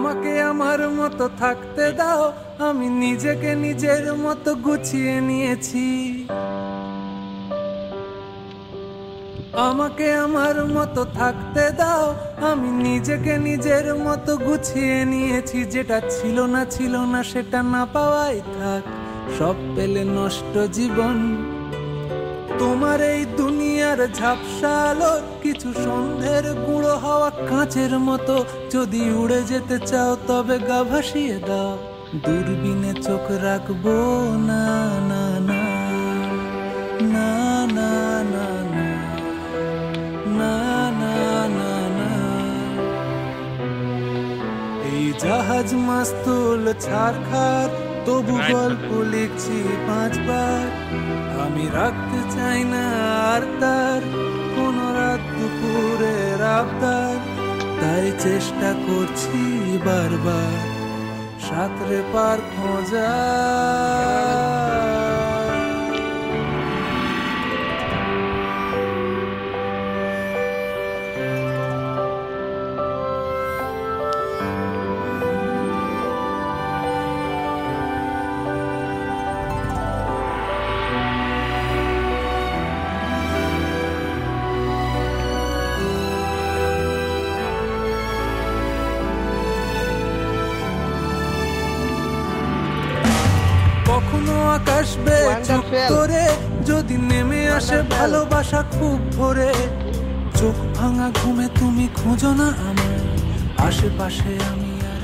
আমাকে আমার মতো থাকতে দাও, আমি নিজেকে নিজের মতো গুছিয়ে নিয়েছি। আমাকে আমার মতো থাকতে দাও, আমি নিজেকে নিজের মতো গুছিয়ে নিয়েছি। যেটা ছিল না সেটা না পাওয়াই থাক, সব পেলে নষ্ট জীবন। তোমার এই দুনিয়ার ঝাপসা আলো কিছু সন্ধ্যের গুঁড়ো হাওয়া কাঁচের মতো। যদি উড়ে যেতে চাও তবে গা ভাসিয়ে দাও, দূরবীনে চোখ রাখবো না না না না না না না না না না। এই জাহাজ মাস্তুল ছাড়খার, তবু গল্প লিখছি 5 বার। আমি রাখতে চাই না আর তার কোন রাত দুপুরের আবদার, তাই চেষ্টা করছি বারবার সাঁতরে পার খোঁজা। কখনো আকাশ বেয়ে চোখ করে যদি নেমে আসে ভালোবাসা খুব ভোরে। চোখ ভাঙা ঘুমে তুমি খোঁজো না আমার আশেপাশে, আমি আর